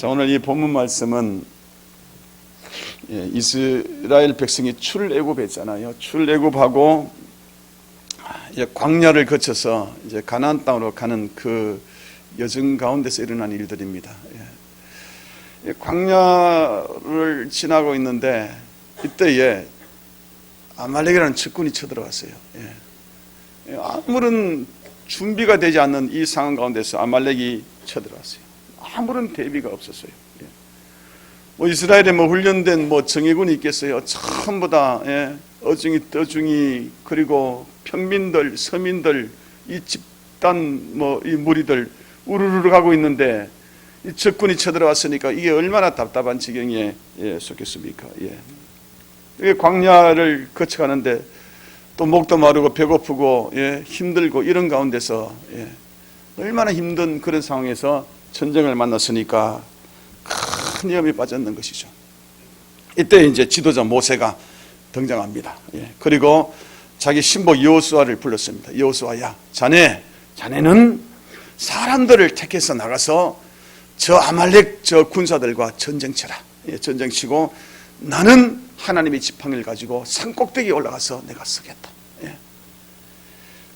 자, 오늘 이 본문 말씀은 이스라엘 백성이 출애굽했잖아요. 출애굽하고 이제 광야를 거쳐서 이제 가나안 땅으로 가는 그 여정 가운데서 일어난 일들입니다. 광야를 지나고 있는데 이때에 아말렉이라는 적군이 쳐들어왔어요. 아무런 준비가 되지 않는 이 상황 가운데서 아말렉이 쳐들어왔어요. 아무런 대비가 없었어요. 이스라엘에 훈련된 정예군이 있겠어요. 전부 다 어중이 떠중이 그리고 평민들 서민들 이 집단 이 무리들 우르르 가고 있는데 이 적군이 쳐들어왔으니까 이게 얼마나 답답한 지경에 속겠습니까? 이게 광야를 거쳐가는데 또 목도 마르고 배고프고 힘들고 이런 가운데서 얼마나 힘든 그런 상황에서 전쟁을 만났으니까 큰 위험에 빠졌는 것이죠. 이때 이제 지도자 모세가 등장합니다. 그리고 자기 신복 여호수아를 불렀습니다. 여호수아야, 자네는 사람들을 택해서 나가서 저 아말렉 저 군사들과 전쟁쳐라. 전쟁치고 나는 하나님의 지팡이를 가지고 산꼭대기에 올라가서 내가 서겠다.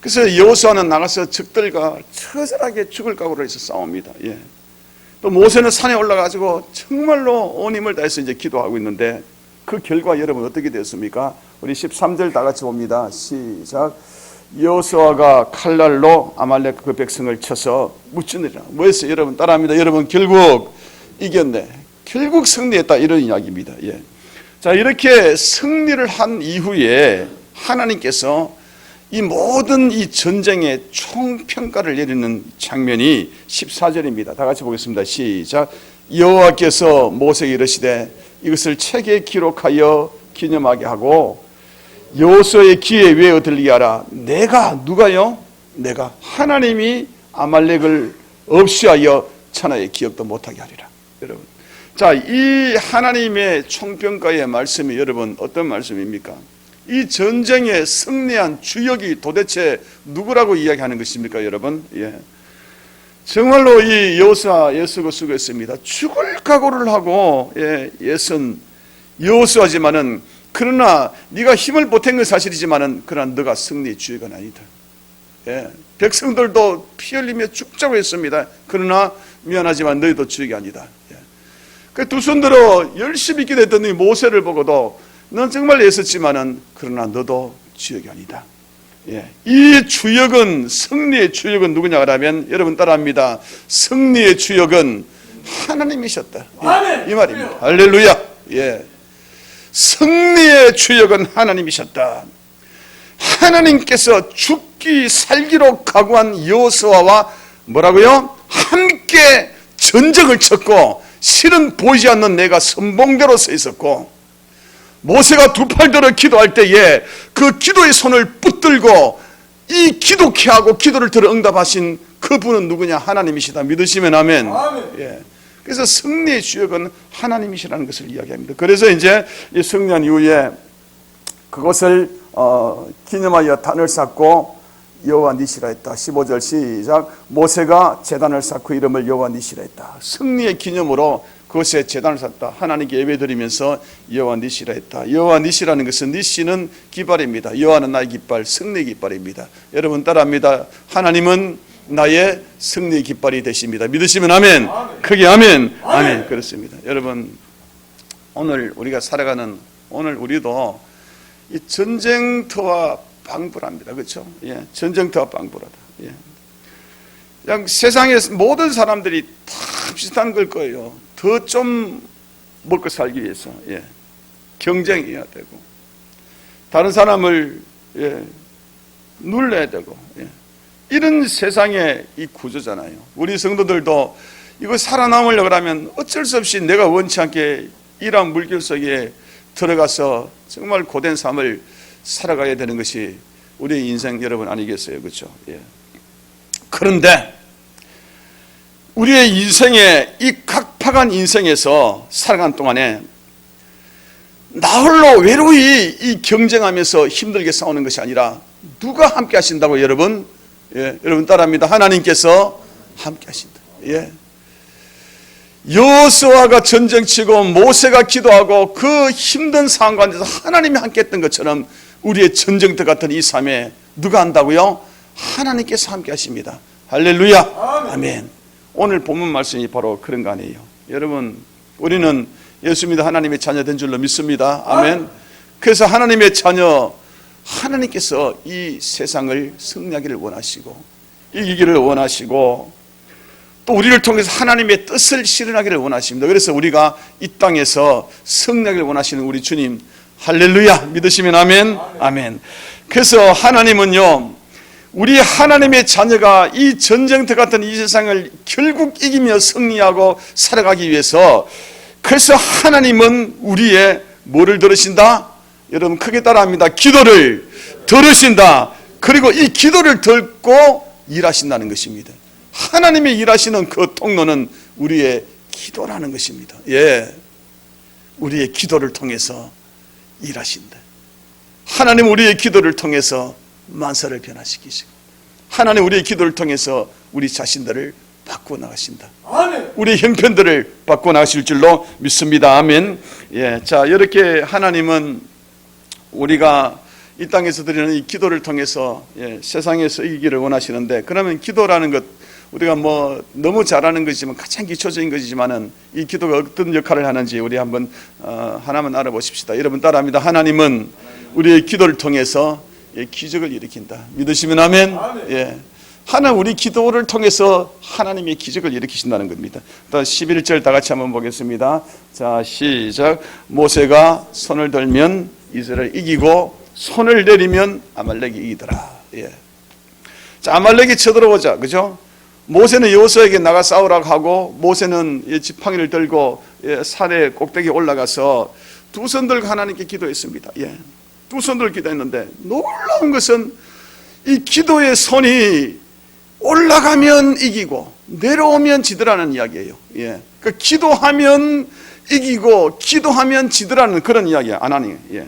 그래서 여호수아는 나가서 적들과 처절하게 죽을 각오를 해서 싸웁니다. 또 모세는 산에 올라가지고 정말로 온 힘을 다해서 이제 기도하고 있는데 그 결과 여러분 어떻게 되었습니까? 우리 13절 다 같이 봅니다. 시작. 여호수아가 칼날로 아말렉 그 백성을 쳐서 무찌르니라. 뭐였어요? 여러분 따라합니다. 여러분 결국 이겼네. 결국 승리했다. 이런 이야기입니다. 자, 이렇게 승리를 한 이후에 하나님께서 이 모든 이 전쟁의 총평가를 내리는 장면이 14절입니다. 다 같이 보겠습니다. 시작. 여호와께서 모세에게 이르시되 이것을 책에 기록하여 기념하게 하고 여호수아의 귀에 외어 들리게 하라. 누가요? 내가 하나님이 아말렉을 없이하여 천하의 기억도 못하게 하리라. 여러분, 자, 이 하나님의 총평가의 말씀이 여러분 어떤 말씀입니까? 이 전쟁에 승리한 주역이 도대체 누구라고 이야기하는 것입니까, 여러분? 정말로 이 여호수아 애쓰고 수고했습니다. 죽을 각오를 하고 애쓴 여호수아지만은 그러나 네가 힘을 보탠 건 사실이지만은 그러나 너가 승리의 주역은 아니다. 백성들도 피 흘리며 죽자고 했습니다. 그러나 미안하지만 너희도 주역이 아니다. 그 두 손 들어 열심히 기도했더니 모세를 보고도 넌 정말 애썼지만은 그러나 너도 주역이 아니다. 이 주역은 승리의 주역은 누구냐 하면 여러분 따라합니다. 승리의 주역은 하나님이셨다. 이 말입니다. 할렐루야. 승리의 주역은 하나님이셨다. 하나님께서 죽기 살기로 각오한 여호수아와 뭐라고요? 함께 전쟁을 쳤고 실은 보이지 않는 내가 선봉대로 서 있었고 모세가 두 팔 들어 기도할 때에 그 기도의 손을 붙들고 이 기도케 하고 기도를 들어 응답하신 그분은 누구냐? 하나님이시다. 믿으시면 아멘. 그래서 승리의 주역은 하나님이시라는 것을 이야기합니다. 그래서 이제 이 승리한 이후에 그것을 기념하여 단을 쌓고 여호와 니시라 했다. 15절 시작. 모세가 제단을 쌓고 이름을 여호와 니시라 했다. 승리의 기념으로 그것에 제단을 쌓다. 하나님께 예배드리면서 여호와 니시라 했다. 여호와 니시라는 것은 니시는 깃발입니다. 여호와는 나의 깃발, 승리의 깃발입니다. 여러분 따라합니다. 하나님은 나의 승리의 깃발이 되십니다. 믿으시면 아멘. 크게 아멘. 아멘. 그렇습니다. 여러분 오늘 우리가 살아가는 오늘 우리도 이 전쟁터와 방불합니다. 그렇죠? 전쟁터와 방불하다. 그냥 세상의 모든 사람들이 다 비슷한 걸 거예요. 더 좀 먹고 살기 위해서 경쟁해야 되고 다른 사람을 눌러야 되고 이런 세상의 이 구조잖아요. 우리 성도들도 이거 살아남으려고 하면 어쩔 수 없이 내가 원치 않게 이러한 물결 속에 들어가서 정말 고된 삶을 살아가야 되는 것이 우리의 인생 여러분 아니겠어요? 그렇죠? 그런데 우리의 인생에 이 각박한 인생에서 살아가는 동안에 나 홀로 외로이 이 경쟁하면서 힘들게 싸우는 것이 아니라 누가 함께 하신다고 여러분? 여러분 따라합니다. 하나님께서 함께 하신다. 여호수아가 전쟁치고 모세가 기도하고 그 힘든 상황 가운데서 하나님이 함께 했던 것처럼 우리의 전쟁터 같은 이 삶에 누가 한다고요? 하나님께서 함께 하십니다. 할렐루야. 아멘. 오늘 본문 말씀이 바로 그런 거 아니에요. 여러분, 우리는 예수 믿어 하나님의 자녀 된 줄로 믿습니다. 아멘. 그래서 하나님의 자녀, 하나님께서 이 세상을 승리하기를 원하시고 이기기를 원하시고 또 우리를 통해서 하나님의 뜻을 실현하기를 원하십니다. 그래서 우리가 이 땅에서 승리하기를 원하시는 우리 주님, 할렐루야. 믿으시면 아멘. 아멘. 그래서 하나님은요, 우리 하나님의 자녀가 이 전쟁터 같은 이 세상을 결국 이기며 승리하고 살아가기 위해서, 그래서 하나님은 우리의 뭐를 들으신다? 여러분 크게 따라합니다. 기도를 들으신다. 그리고 이 기도를 듣고 일하신다는 것입니다. 하나님이 일하시는 그 통로는 우리의 기도라는 것입니다. 예, 우리의 기도를 통해서 일하신다. 하나님 우리의 기도를 통해서 만사를 변화시키시고, 하나님 우리의 기도를 통해서 우리 자신들을 바꾸어 나가신다. 아멘. 우리의 형편들을 바꾸어 나가실 줄로 믿습니다. 아멘. 예, 자, 이렇게 하나님은 우리가 이 땅에서 드리는 이 기도를 통해서 세상에서 이기기를 원하시는데, 그러면 기도라는 것, 우리가 뭐 너무 잘하는 것이지만 가장 기초적인 것이지만은 이 기도가 어떤 역할을 하는지 우리 한번 하나만 알아보십시다. 여러분 따라합니다. 하나님은 우리의 기도를 통해서 기적을 일으킨다. 믿으시면 아멘. 예. 하나님 우리 기도를 통해서 하나님의 기적을 일으키신다는 겁니다. 11절 다 같이 한번 보겠습니다. 자, 시작. 모세가 손을 들면 이스라엘 이기고 손을 내리면 아말렉이 이기더라. 예. 자, 아말렉이 쳐들어오자, 그죠? 모세는 여호수아에게 나가 싸우라고 하고, 모세는 지팡이를 들고 산에 꼭대기에 올라가서 두 손 들고 하나님께 기도했습니다. 예. 두 손 들고 기도했는데 놀라운 것은 이 기도의 손이 올라가면 이기고 내려오면 지더라는 이야기예요. 예. 그 기도하면 이기고 기도하면 지더라는 그런 이야기 안 하니. 예.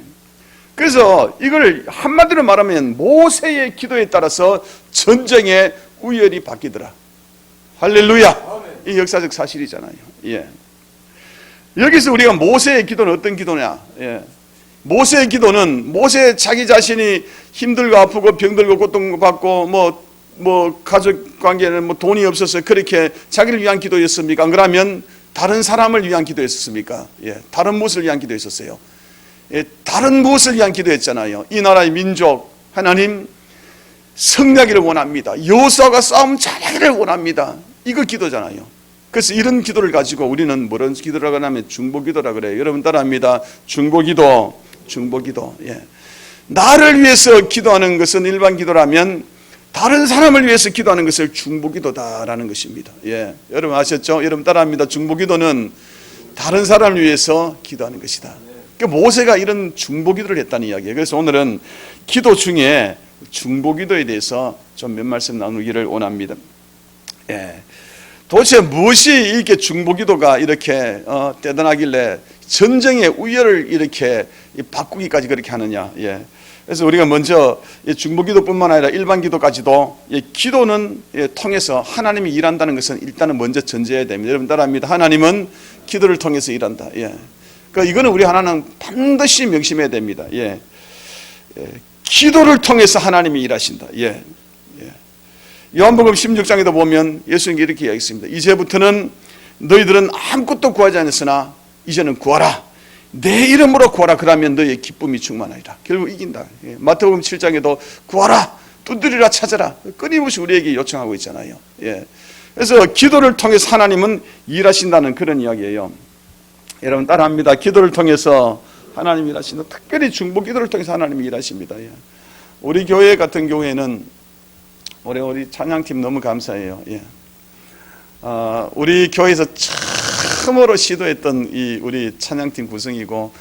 그래서 이걸 한마디로 말하면 모세의 기도에 따라서 전쟁의 우열이 바뀌더라. 할렐루야. 이 역사적 사실이잖아요. 예. 여기서 우리가 모세의 기도는 어떤 기도냐? 예. 모세의 기도는 모세 자기 자신이 힘들고 아프고 병들고 고통받고 뭐 가족 관계는 뭐 돈이 없어서 그렇게 자기를 위한 기도였습니까? 그러면 다른 사람을 위한 기도였습니까? 예. 다른 무엇을 위한 기도였었어요? 예. 다른 무엇을 위한 기도였잖아요. 이 나라의 민족 하나님 승리하기를 원합니다. 여호수아가 싸움 잘하기를 원합니다. 이거 기도잖아요. 그래서 이런 기도를 가지고 우리는 뭐런 기도라고 하면 중보기도라 그래요. 여러분 따라합니다. 중보기도. 예. 나를 위해서 기도하는 것은 일반 기도라면 다른 사람을 위해서 기도하는 것을 중보기도다라는 것입니다. 예. 여러분 아셨죠? 여러분 따라합니다. 중보기도는 다른 사람을 위해서 기도하는 것이다. 그러니까 모세가 이런 중보기도를 했다는 이야기예요. 그래서 오늘은 기도 중에 중보기도에 대해서 좀 몇 말씀 나누기를 원합니다. 예. 도대체 무엇이 이렇게 중보기도가 이렇게 대단하길래 전쟁의 우열을 이렇게 바꾸기까지 그렇게 하느냐. 예. 그래서 우리가 먼저 중보기도뿐만 아니라 일반 기도까지도 기도는 통해서 하나님이 일한다는 것은 일단은 먼저 전제해야 됩니다. 여러분 따라합니다. 하나님은 기도를 통해서 일한다. 예. 그러니까 이거는 우리 하나는 반드시 명심해야 됩니다. 예. 기도를 통해서 하나님이 일하신다. 예. 요한복음 16장에도 보면 예수님이 이렇게 이야기했습니다. 이제부터는 너희들은 아무것도 구하지 않았으나 이제는 구하라. 내 이름으로 구하라. 그러면 너희의 기쁨이 충만하리라. 결국 이긴다. 예. 마태복음 7장에도 구하라, 두드리라, 찾아라. 끊임없이 우리에게 요청하고 있잖아요. 예. 그래서 기도를 통해서 하나님은 일하신다는 그런 이야기예요. 여러분 따라합니다. 기도를 통해서 하나님이 일하신다. 특별히 중보기도를 통해서 하나님이 일하십니다. 예. 우리 교회 같은 경우에는 우리 찬양팀 너무 감사해요. 예. 우리 교회에서 처음으로 시도했던 이 우리 찬양팀 구성이고,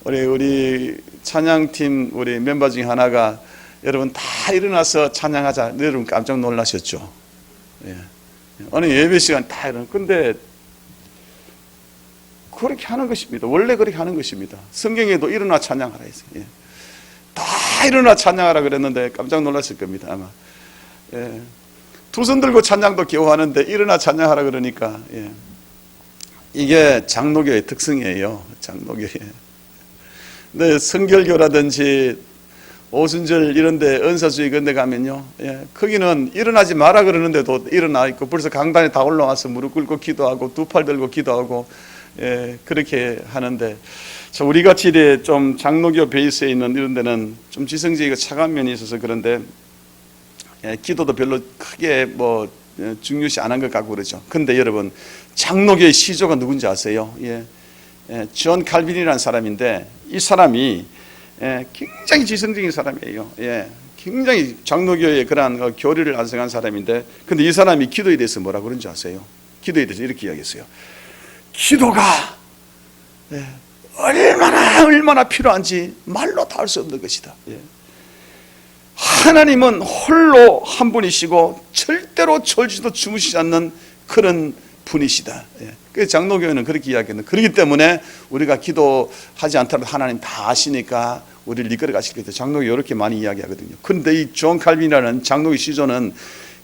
우리 찬양팀 우리 멤버 중에 하나가 여러분 다 일어나서 찬양하자. 여러분 깜짝 놀라셨죠? 예. 어느 예배 시간 다 일어나. 근데 그렇게 하는 것입니다. 원래 그렇게 하는 것입니다. 성경에도 일어나 찬양하라 했어요. 예. 다 일어나 찬양하라 그랬는데 깜짝 놀랐을 겁니다. 아마. 예. 두 손 들고 찬양도 겨우 하는데 일어나 찬양하라 그러니까. 예. 이게 장로교의 특성이에요. 장로교의. 근데 성결교라든지 오순절 이런데 은사주의 그런 데 가면요, 거기는 일어나지 마라 그러는데도 일어나 있고 벌써 강단에 다 올라와서 무릎 꿇고 기도하고 두 팔 들고 기도하고 그렇게 하는데, 우리같이 좀 장로교 베이스에 있는 이런 데는 좀 지성적이고 차가운 면이 있어서 그런데 기도도 별로 크게 중요시 안 한 것 같고 그러죠. 근데 여러분, 장로교의 시조가 누군지 아세요? 존 칼빈이라는 사람인데, 이 사람이 굉장히 지성적인 사람이에요. 굉장히 장로교의 그러한 교리를 안성한 사람인데, 근데 이 사람이 기도에 대해서 뭐라고 그런지 아세요? 기도에 대해서 이렇게 이야기했어요. 기도가 얼마나 필요한지 말로 다 할 수 없는 것이다. 하나님은 홀로 한 분이시고 절대로 졸지도 주무시지 않는 그런 분이시다. 그래서 장로교회는 그렇게 이야기했는데, 그렇기 때문에 우리가 기도하지 않더라도 하나님 다 아시니까 우리를 이끌어 가실 거예요. 장로교 이렇게 많이 이야기하거든요. 그런데 이 존 칼빈이라는 장로교 시조는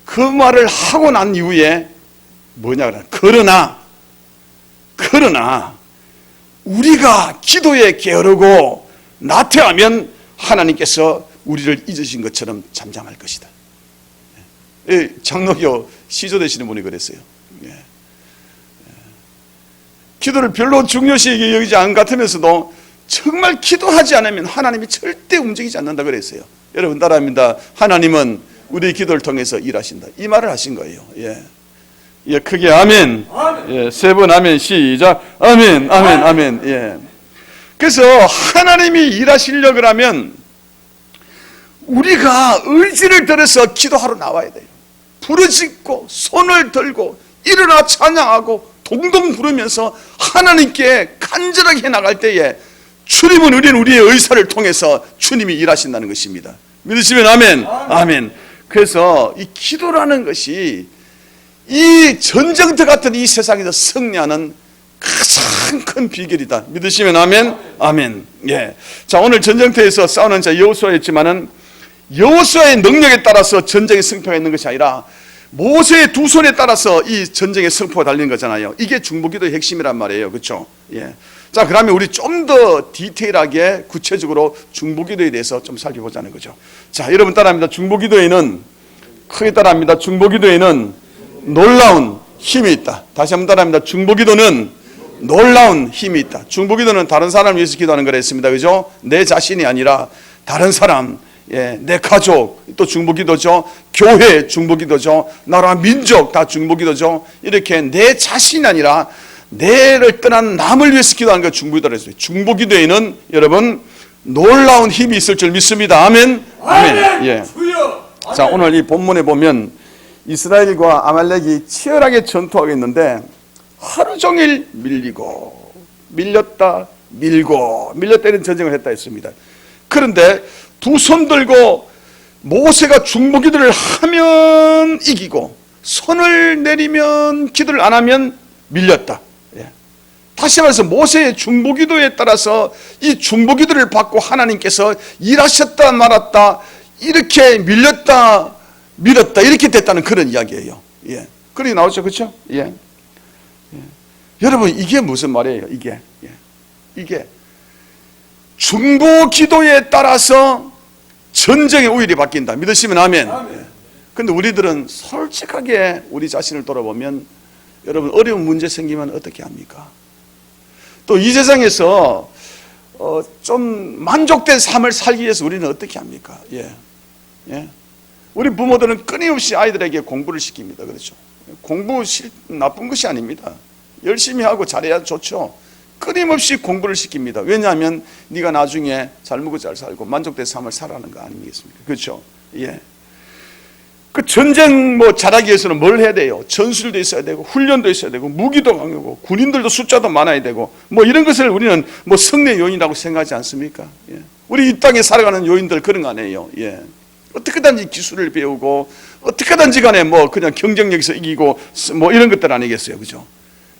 그 말을 하고 난 이후에 뭐냐 그러나 우리가 기도에 게으르고 나태하면 하나님께서 우리를 잊으신 것처럼 잠잠할 것이다. 장로교 시조 되시는 분이 그랬어요. 기도를 별로 중요시 여기지 않은 것 같으면서도 정말 기도하지 않으면 하나님이 절대 움직이지 않는다 그랬어요. 여러분 따라합니다. 하나님은 우리 기도를 통해서 일하신다. 이 말을 하신 거예요. 크게 아멘. 세 번 아멘. 시작. 아멘, 아멘, 아멘. 그래서 하나님이 일하시려고 하면 우리가 의지를 들여서 기도하러 나와야 돼요. 부르짖고 손을 들고 일어나 찬양하고 동동 부르면서 하나님께 간절하게 나갈 때에 우리는 우리의 의사를 통해서 주님이 일하신다는 것입니다. 믿으시면 아멘. 아멘. 그래서 이 기도라는 것이 이 전쟁터 같은 이 세상에서 승리하는 가장 큰 비결이다. 믿으시면 아멘. 아멘. 자, 오늘 전쟁터에서 싸우는 자 여호수아였지만은 여호수아의 능력에 따라서 전쟁의 승패가 있는 것이 아니라 모세의 두 손에 따라서 이 전쟁의 승포가 달리는 거잖아요. 이게 중보기도의 핵심이란 말이에요. 그렇죠? 자, 그러면 우리 좀 더 디테일하게 구체적으로 중보기도에 대해서 좀 살펴보자는 거죠. 자, 여러분 따라합니다. 중보기도에는 크게 따라합니다. 중보기도에는 놀라운 힘이 있다. 다시 한번 따라합니다. 중보기도는 놀라운 힘이 있다. 중보기도는 다른 사람을 위해서 기도하는 거라 했습니다. 그죠? 내 자신이 아니라 다른 사람, 내 가족, 또 중보기도죠. 교회 중보기도죠. 나라 민족 다 중보기도죠. 이렇게 내 자신이 아니라 내를 떠난 남을 위해서 기도하는 게 중보기도라 했어요. 중보기도에는 여러분 놀라운 힘이 있을 줄 믿습니다. 아멘. 아멘. 자, 오늘 이 본문에 보면 이스라엘과 아말렉이 치열하게 전투하고 있는데 하루 종일 밀리고 밀렸다 밀고 밀렸다는 전쟁을 했다 했습니다. 그런데 두 손 들고 모세가 중보기도를 하면 이기고 손을 내리면 기도를 안 하면 밀렸다. 다시 말해서 모세의 중보기도에 따라서 이 중보기도를 받고 하나님께서 일하셨다 말았다, 이렇게 밀렸다 밀었다 이렇게 됐다는 그런 이야기예요. 그렇게 나오죠. 그렇죠? 여러분, 이게 무슨 말이에요? 이게 중보기도에 따라서 전쟁의 우위이 바뀐다. 믿으시면 아멘. 근데 우리들은 솔직하게 우리 자신을 돌아보면 여러분, 어려운 문제 생기면 어떻게 합니까? 또 이 세상에서 좀 만족된 삶을 살기 위해서 우리는 어떻게 합니까? 우리 부모들은 끊임없이 아이들에게 공부를 시킵니다. 그렇죠? 공부 나쁜 것이 아닙니다. 열심히 하고 잘해야 좋죠. 끊임없이 공부를 시킵니다. 왜냐하면 네가 나중에 잘 먹고 잘 살고 만족된 삶을 살아가는 거 아니겠습니까? 그렇죠? 그 전쟁 잘하기 위해서는 뭘 해야 돼요? 전술도 있어야 되고 훈련도 있어야 되고 무기도 강하고 군인들도 숫자도 많아야 되고 이런 것을 우리는 승리의 요인이라고 생각하지 않습니까? 우리 이 땅에 살아가는 요인들 그런 거 아니에요. 어떻게든지 기술을 배우고 어떻게든지 간에 그냥 경쟁력에서 이기고 이런 것들 아니겠어요? 그죠?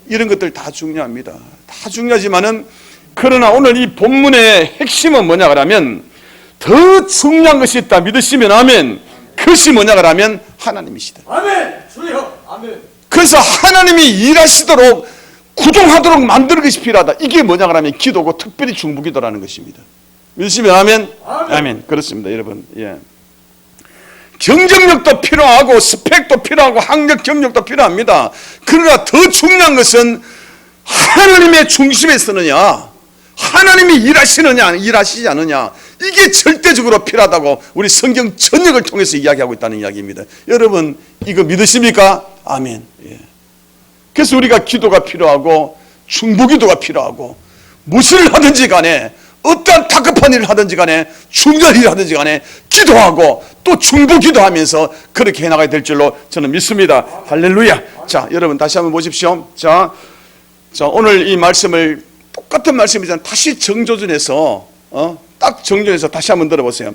이런 것들 다 중요합니다. 다 중요하지만은 그러나 오늘 이 본문의 핵심은 뭐냐 그러면 더 중요한 것이 있다. 믿으시면 아멘. 그것이 뭐냐 그러면 하나님이시다. 아멘. 주여. 아멘. 그래서 하나님이 일하시도록 구종하도록 만드는 것이 필요하다. 이게 뭐냐 그러면 기도고 특별히 중보기도라는 것입니다. 믿으시면 아멘? 아멘. 그렇습니다, 여러분. 예. 경쟁력도 필요하고 스펙도 필요하고 학력 경력도 필요합니다. 그러나 더 중요한 것은 하나님의 중심에 서느냐, 하나님이 일하시느냐 일하시지 않느냐, 이게 절대적으로 필요하다고 우리 성경 전역을 통해서 이야기하고 있다는 이야기입니다. 여러분 이거 믿으십니까? 아멘. 예. 그래서 우리가 기도가 필요하고 중보기도가 필요하고 무엇을 하든지 간에 어떠한 다급한 일을 하든지 간에 중요한 일을 하든지 간에 기도하고 또 중보기도하면서 그렇게 해나가야 될 줄로 저는 믿습니다. 할렐루야. 자, 여러분 다시 한번 보십시오. 자, 오늘 이 말씀을 똑같은 말씀이지만 다시 정조준해서 딱 정조준해서 다시 한번 들어보세요.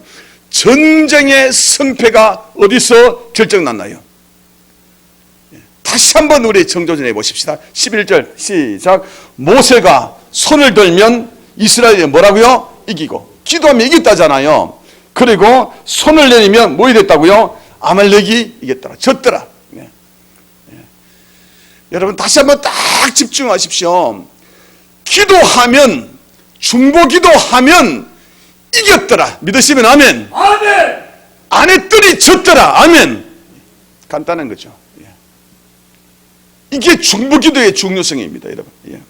전쟁의 승패가 어디서 결정났나요? 다시 한번 우리 정조준해 보십시다. 11절 시작. 모세가 손을 들면 이스라엘이 뭐라고요? 이기고, 기도하면 이겼다잖아요. 그리고 손을 내리면 뭐 됐다고요? 아말렉이 이겼더라, 졌더라. 네. 네. 여러분 다시 한번 딱 집중하십시오. 기도하면, 중보기도하면 이겼더라. 믿으시면 아멘. 아멘. 안 했더니 졌더라. 아멘. 간단한 거죠. 예. 이게 중보기도의 중요성입니다, 여러분. 예.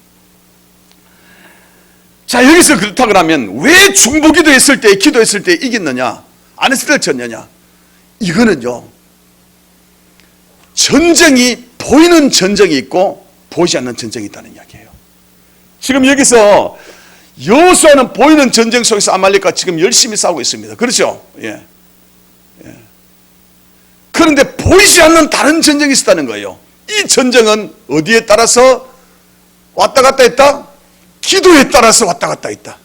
자, 여기서 그렇다 그러면 왜 중보기도 했을 때, 기도했을 때 이겼느냐, 안 했을 때 졌느냐? 이거는요, 전쟁이, 보이는 전쟁이 있고 보이지 않는 전쟁이 있다는 이야기예요. 지금 여기서 여호수아는 보이는 전쟁 속에서 아말렉과 지금 열심히 싸우고 있습니다. 그렇죠? 예. 예. 그런데 보이지 않는 다른 전쟁이 있었다는 거예요. 이 전쟁은 어디에 따라서 왔다 갔다 했다? 기도에 따라서 왔다 갔다 했다.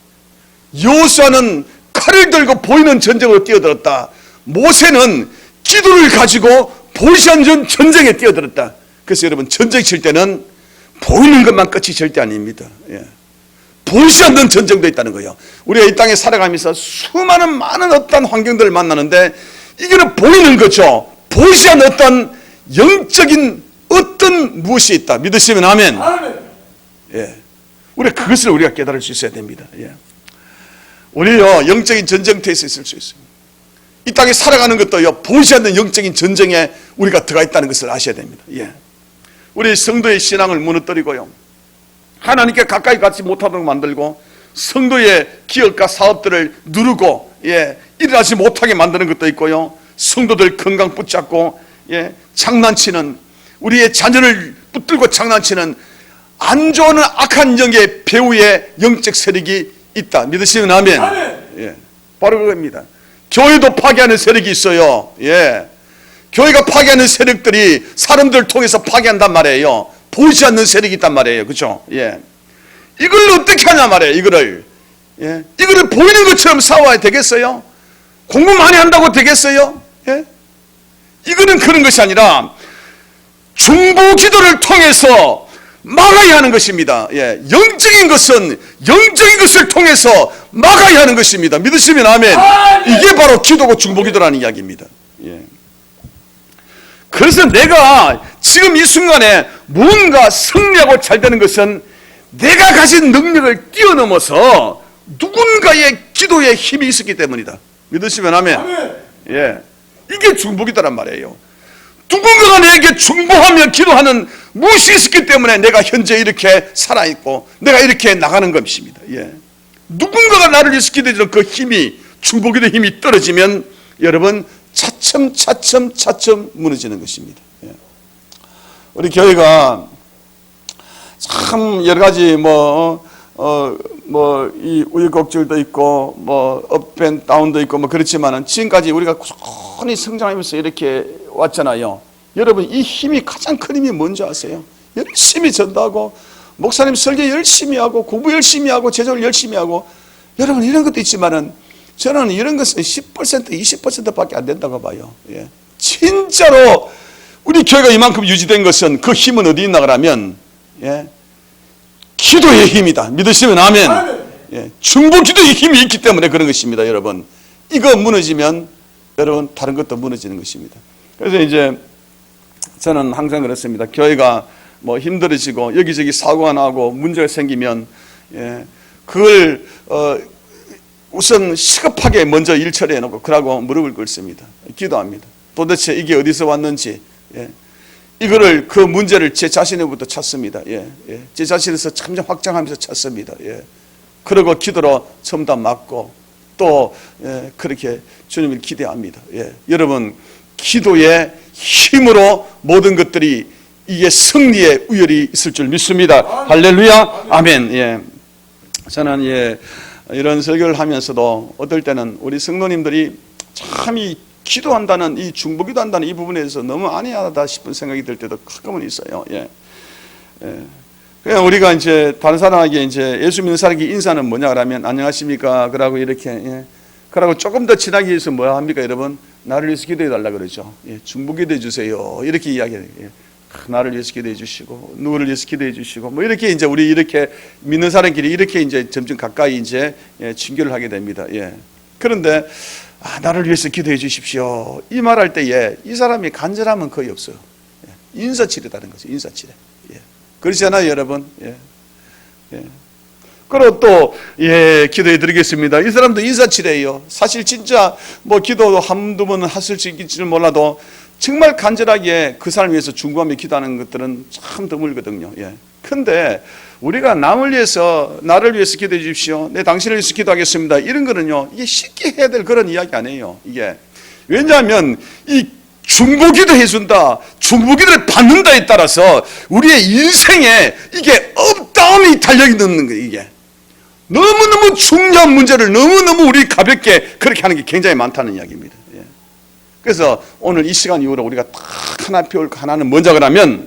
여호수아는 칼을 들고 보이는 전쟁으로 뛰어들었다. 모세는 기도를 가지고 보이지 않는 전쟁에 뛰어들었다. 그래서 여러분 전쟁 칠 때는 보이는 것만 끝이 절대 아닙니다. 예. 보이지 않는 전쟁도 있다는 거예요. 우리가 이 땅에 살아가면서 수많은 많은 어떤 환경들을 만나는데 이거는 보이는 거죠. 보이지 않는 어떤 영적인 어떤 무엇이 있다. 믿으시면 아멘. 예. 그것을 우리가 깨달을 수 있어야 됩니다. 예. 우리요, 영적인 전쟁터에 있을 수 있습니다. 이 땅에 살아가는 것도요, 보이지 않는 영적인 전쟁에 우리가 들어가 있다는 것을 아셔야 됩니다. 예. 우리 성도의 신앙을 무너뜨리고요, 하나님께 가까이 가지 못하도록 만들고, 성도의 기업과 사업들을 누르고, 예, 일어나지 못하게 만드는 것도 있고요, 성도들 건강 붙잡고, 예, 장난치는, 우리의 자녀를 붙들고 장난치는 안 좋은 악한 영의 배후에 영적 세력이 있다. 믿으시면 아멘. 예, 바로 그겁니다. 교회도 파괴하는 세력이 있어요. 예, 교회가 파괴하는 세력들이 사람들을 통해서 파괴한단 말이에요. 보이지 않는 세력이 있단 말이에요. 그렇죠? 예, 이걸 어떻게 하냐 말이에요. 이거를 보이는 것처럼 싸워야 되겠어요? 공부 많이 한다고 되겠어요? 예, 이거는 그런 것이 아니라 중보 기도를 통해서 막아야 하는 것입니다. 예, 영적인 것을 통해서 막아야 하는 것입니다. 믿으시면 아멘. 이게 바로 기도고 중보기도라는 이야기입니다. 예. 그래서 내가 지금 이 순간에 무언가 승리하고 잘 되는 것은 내가 가진 능력을 뛰어넘어서 누군가의 기도에 힘이 있었기 때문이다. 믿으시면 아멘. 예, 이게 중보기도란 말이에요. 누군가가 내게 중보하며 기도하는 무엇이 있었기 때문에 내가 현재 이렇게 살아있고 내가 이렇게 나가는 것입니다. 예. 누군가가 나를 위해서 기도해주는 그 힘이, 중보기도의 힘이 떨어지면 여러분 차츰 무너지는 것입니다. 예. 우리 교회가 참 여러 가지 이 우여곡절도 있고 업앤 다운도 있고 그렇지만은 지금까지 우리가 꾸준히 성장하면서 이렇게 왔잖아요. 여러분 이 힘이 가장 큰 힘이 뭔지 아세요? 열심히 전도하고 목사님 설교 열심히 하고 공부 열심히 하고 제조를 열심히 하고, 여러분 이런 것도 있지만은 저는 이런 것은 10% 20%밖에 안 된다고 봐요. 예. 진짜로 우리 교회가 이만큼 유지된 것은 그 힘은 어디 있나 그러면, 예, 기도의 힘이다. 믿으시면 아멘. 예, 중보 기도의 힘이 있기 때문에 그런 것입니다. 여러분 이거 무너지면 여러분 다른 것도 무너지는 것입니다. 그래서 이제 저는 항상 그렇습니다. 교회가 뭐 힘들어지고 여기저기 사고가 나고 문제가 생기면 그걸 우선 시급하게 먼저 일 처리해 놓고 그러고 무릎을 꿇습니다. 기도합니다. 도대체 이게 어디서 왔는지 이거를 그 문제를 제 자신으로부터 찾습니다. 제 자신에서 점점 확장하면서 찾습니다. 그러고 기도로 전부 다 맞고 또 그렇게 주님을 기대합니다. 여러분 기도의 힘으로 모든 것들이 이게 승리의 우열이 있을 줄 믿습니다. 할렐루야, 아멘. 저는 이런 설교를 하면서도 어떨 때는 우리 성도님들이 참 이 기도한다는 이 중보기도 한다는 이 부분에 대해서 너무 안해하다 싶은 생각이 들 때도 가끔은 있어요. 그냥 우리가 이제 다른 사람에게 이제 예수 믿는 사람에게 인사는 뭐냐 그러면 안녕하십니까 그러고 이렇게 그러고 조금 더 친하게 해서 뭐야 합니까 여러분? 나를 위해서 기도해 달라 그러죠. 중보기도해 주세요. 이렇게 이야기해요. 나를 위해서 기도해 주시고 누구를 위해서 기도해 주시고 뭐 이렇게 이제 우리 이렇게 믿는 사람끼리 이렇게 이제 점점 가까이 이제 친교를 하게 됩니다. 그런데 나를 위해서 기도해 주십시오. 이 말할 때에 이 사람이 간절함은 거의 없어요. 인사치레다는 거죠. 인사치레. 그렇잖아요, 여러분. 그리고 또 기도해 드리겠습니다. 이 사람도 인사치레예요. 사실 진짜 뭐 기도 한두 번은 하실 수 있을지는 몰라도 정말 간절하게 그 사람을 위해서 중보하며 기도하는 것들은 참 드물거든요. 근데 우리가 남을 위해서 나를 위해서 기도해 주십시오. 내 당신을 위해서 기도하겠습니다. 이런 거는요. 이게 쉽게 해야 될 그런 이야기 아니에요. 이게 왜냐하면 이 중보기도 해준다, 중보기도를 받는다에 따라서 우리의 인생에 이게 업다운이 달려있는 거예요. 이게 너무너무 중요한 문제를 너무너무 우리 가볍게 그렇게 하는 게 굉장히 많다는 이야기입니다. 그래서 오늘 이 시간 이후로 우리가 딱 하나 배울 하나는 뭔지 그러면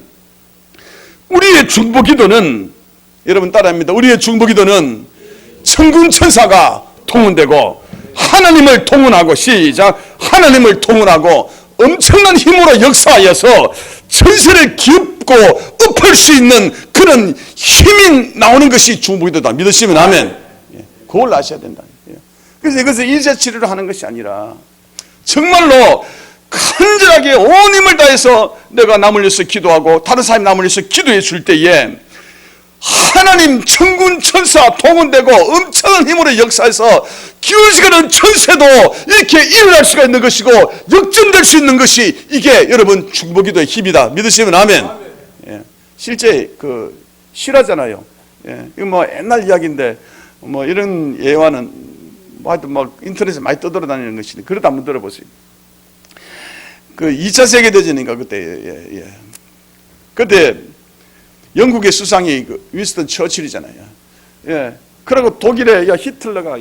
우리의 중보기도는 여러분 따라합니다. 우리의 중보기도는 천군천사가 동원되고 하나님을 동원하고 시작 하나님을 동원하고 엄청난 힘으로 역사하여서 천세를 기업고 엎을 수 있는 그런 힘이 나오는 것이 중보기도다. 믿으시면 아멘. 그걸 아셔야 된다. 그래서 이것을 인사치레로 하는 것이 아니라 정말로 간절하게 온 힘을 다해서 내가 남을 위해서 기도하고 다른 사람이 남을 위해서 기도해 줄 때에 하나님 천군 천사 동원되고 엄청난 힘으로 역사해서 기울지가는 천세도 이렇게 일어날 수가 있는 것이고 역전될 수 있는 것이 이게 여러분 중보기도의 힘이다. 믿으시면 아멘. 실제 그 실화잖아요. 이거 뭐 옛날 이야기인데 뭐 이런 예화는 뭐 하여튼 막 인터넷에 많이 떠돌아다니는 것인데 그러다 한번 들어보세요. 그 2차 세계대전인가 그때 그때 영국의 수상이 그 윈스턴 처칠이잖아요. 그리고 독일의 히틀러가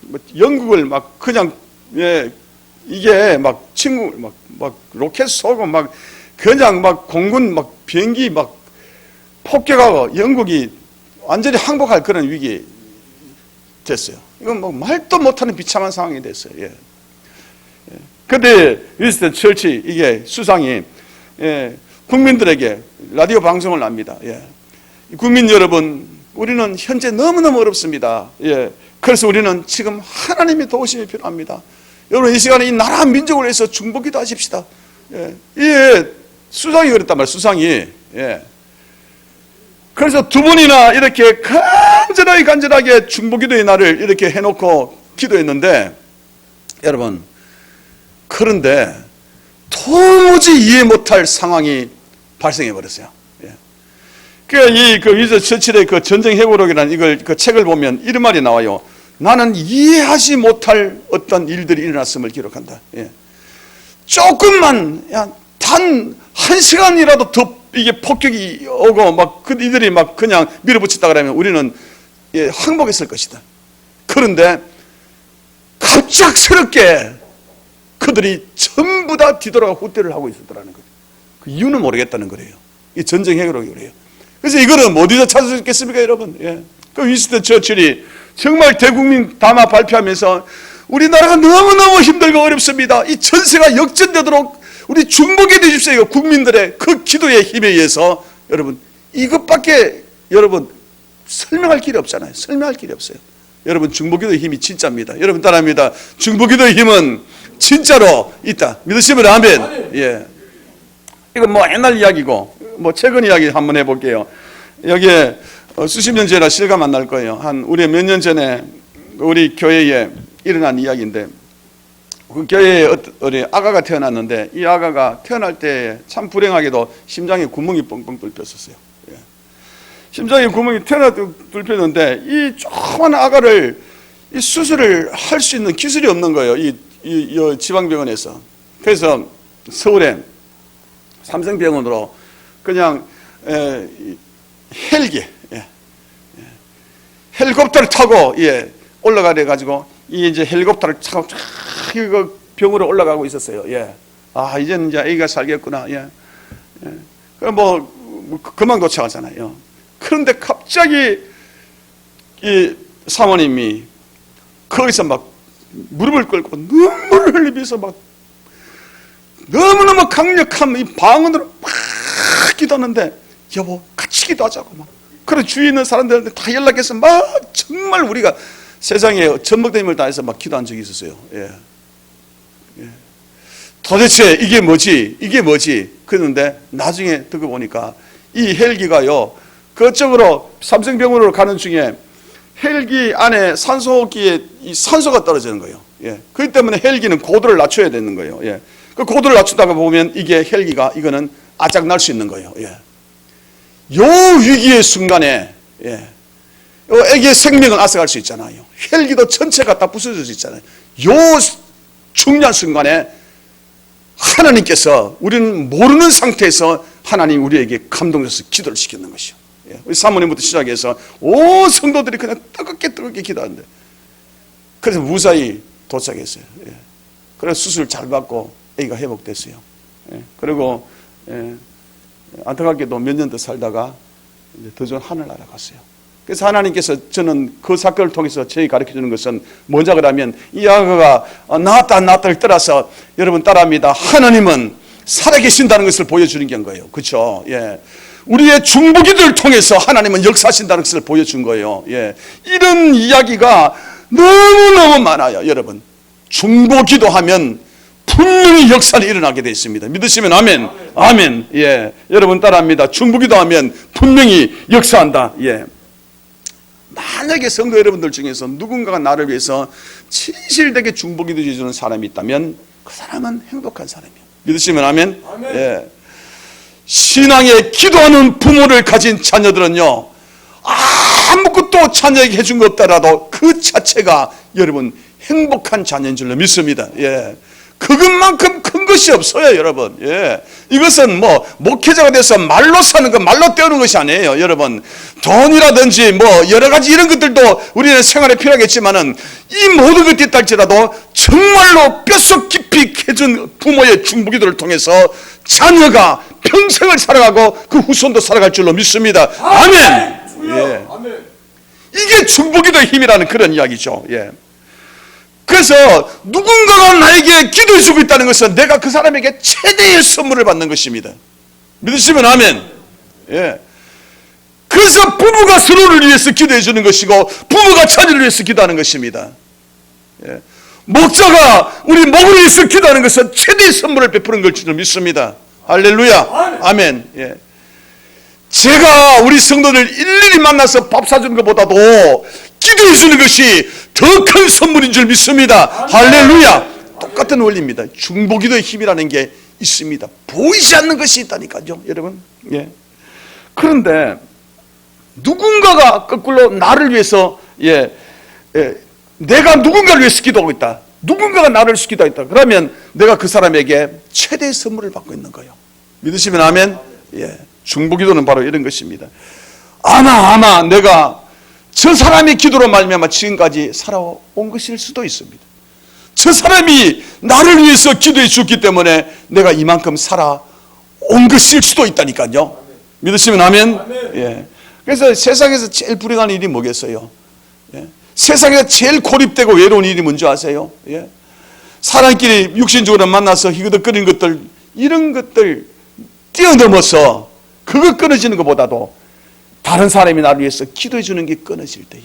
뭐 영국을 막 그냥 이게 막 친구 막 로켓 쏘고 막 그냥 막 공군 막 비행기 막 폭격하고 영국이 완전히 항복할 그런 위기 됐어요. 이건 뭐 말도 못하는 비참한 상황이 됐어요. 그때 윈스턴 처칠 이게 수상이 국민들에게 라디오 방송을 합니다. 국민 여러분, 우리는 현재 너무너무 어렵습니다. 그래서 우리는 지금 하나님의 도우심이 필요합니다. 여러분 이 시간에 이 나라 민족을 위해서 중보기도 하십시다. 수상이 그랬단 말이에요. 수상이. 그래서 두 번이나 이렇게 간절하게 중보기도의 날을 이렇게 해놓고 기도했는데 여러분 그런데 도무지 이해 못할 상황이 발생해 버렸어요. 그 윈스턴 처칠의 그 전쟁 해고록이라는 이걸 그 책을 보면 이런 말이 나와요. 나는 이해하지 못할 어떤 일들이 일어났음을 기록한다. 조금만 단 한 시간이라도 더 이게 폭격이 오고 막 이들이 막 그냥 밀어붙였다 그러면 우리는 항복했을 것이다. 그런데 갑작스럽게 그들이 전부 다 뒤돌아가 후퇴를 하고 있었더라는 거예요. 그 이유는 모르겠다는 거예요. 이 전쟁 해결하기 그래요. 그래서 이거는 어디서 찾을 수 있겠습니까, 여러분? 그 윈스턴 처칠이 정말 대국민 담화 발표하면서 우리나라가 너무너무 힘들고 어렵습니다. 이 전세가 역전되도록 우리 중보기도 해주십시오. 국민들의 그 기도의 힘에 의해서 여러분 이것밖에 여러분 설명할 길이 없잖아요. 설명할 길이 없어요. 여러분 중보기도의 힘이 진짜입니다. 여러분 따라합니다. 중보기도의 힘은 진짜로 있다. 믿으시면 아멘. 이건 뭐 옛날 이야기고, 뭐 최근 이야기 한번 해볼게요. 여기에 수십 년 전에 실감 안 날 거예요. 우리 몇 년 전에 우리 교회에 일어난 이야기인데, 그 교회에 우리 아가가 태어났는데, 이 아가가 태어날 때 참 불행하게도 심장에 구멍이 뻥뻥 뚫렸었어요. 예. 심장에 구멍이 뚫렸는데, 이 조그만 아가를 이 수술을 할 수 있는 기술이 없는 거예요. 이 지방병원에서. 그래서 서울에 삼성병원으로 그냥 헬기, 헬리콥터를 타고 올라가래 가지고 이제 헬리콥터를 타고 쫙 병으로 올라가고 있었어요. 아, 이제는 이제 애가 살겠구나. 그럼 뭐 금방 도착하잖아요. 그런데 갑자기 이 사모님이 거기서 막 무릎을 꿇고 눈물을 흘리면서 막 너무너무 강력한 이 방언으로 막 기도하는데, 여보 같이 기도하자고 막. 그래 주위에 있는 사람들한테 다 연락해서 막 정말 우리가 세상에 전복된 힘을 다해서 막 기도한 적이 있었어요. 도대체 이게 뭐지? 그런데 나중에 듣고 보니까 이 헬기가요, 그쪽으로 삼성병원으로 가는 중에 헬기 안에 산소기에 이 산소가 떨어지는 거예요. 그렇기 때문에 헬기는 고도를 낮춰야 되는 거예요. 그 고도를 낮추다가 보면 이게 헬기가 이거는 아작 날 수 있는 거예요. 요 위기의 순간에 애기의 생명은 앗아갈 수 있잖아요. 헬기도 전체가 다 부서질 수 있잖아요. 요 중요한 순간에 하나님께서, 우리는 모르는 상태에서 하나님 우리에게 감동해서 기도를 시키는 것이요. 우리 사모님부터 시작해서 온 성도들이 그냥 뜨겁게 기도하는데, 그래서 무사히 도착했어요. 그래서 수술 잘 받고 애기가 회복됐어요. 그리고 안타깝게도 몇 년 더 살다가 이제 더 좋은 하늘나라 갔어요. 그래서 하나님께서, 저는 그 사건을 통해서 저희 가르쳐주는 것은 뭔지 그러면, 이 아가가 나왔다 안 나왔다를 떠나서 여러분 따라합니다. 하나님은 살아계신다는 것을 보여주는 게 거예요. 그렇죠? 우리의 중보기도를 통해서 하나님은 역사하신다는 것을 보여준 거예요. 이런 이야기가 너무너무 많아요. 여러분, 중보기도하면 분명히 역사는 일어나게 되어 있습니다. 믿으시면 아멘. 아멘. 여러분 따라합니다. 중보기도하면 분명히 역사한다. 만약에 성도 여러분들 중에서 누군가가 나를 위해서 진실되게 중보기도 해주는 사람이 있다면 그 사람은 행복한 사람이에요. 믿으시면 아멘. 아멘. 신앙에 기도하는 부모를 가진 자녀들은요, 아무것도 자녀에게 해준 것 없더라도 그 자체가 여러분 행복한 자녀인 줄로 믿습니다. 그것만큼 큰 것이 없어요, 여러분. 이것은 뭐 목회자가 돼서 말로 사는 것, 말로 때우는 것이 아니에요, 여러분. 돈이라든지 뭐 여러 가지 이런 것들도 우리는 생활에 필요하겠지만은, 이 모든 것이 있다 할지라도 정말로 뼛속 깊이 해준 부모의 중보기도를 통해서 자녀가 평생을 살아가고 그 후손도 살아갈 줄로 믿습니다. 아멘. 아멘. 이게 중보기도의 힘이라는 그런 이야기죠. 그래서 누군가가 나에게 기도해 주고 있다는 것은 내가 그 사람에게 최대의 선물을 받는 것입니다. 믿으시면 아멘. 그래서 부부가 서로를 위해서 기도해 주는 것이고, 부부가 자녀를 위해서 기도하는 것입니다. 목자가 우리 목을 위해서 기도하는 것은 최대의 선물을 베푸는 것을 믿습니다. 할렐루야. 아멘. 제가 우리 성도들 일일이 만나서 밥 사주는 것보다도 기도해 주는 것이 더 큰 선물인 줄 믿습니다. 할렐루야. 똑같은 원리입니다. 중보기도의 힘이라는 게 있습니다. 보이지 않는 것이 있다니까요, 여러분. 그런데 누군가가 거꾸로 나를 위해서 내가 누군가를 위해서 기도하고 있다, 누군가가 나를 위해서 기도하고 있다, 그러면 내가 그 사람에게 최대의 선물을 받고 있는 거예요. 믿으시면 아멘. 중보기도는 바로 이런 것입니다. 아마 내가 저 사람의 기도로 말미암아 지금까지 살아온 것일 수도 있습니다. 저 사람이 나를 위해서 기도해 주었기 때문에 내가 이만큼 살아온 것일 수도 있다니까요. 믿으시면 아멘. 그래서 세상에서 제일 불행한 일이 뭐겠어요? 세상에서 제일 고립되고 외로운 일이 뭔지 아세요? 사람끼리 육신적으로 만나서 희그덕거리는 것들, 이런 것들 뛰어넘어서 그거 끊어지는 것보다도 다른 사람이 나를 위해서 기도해 주는 게 끊어질 때에,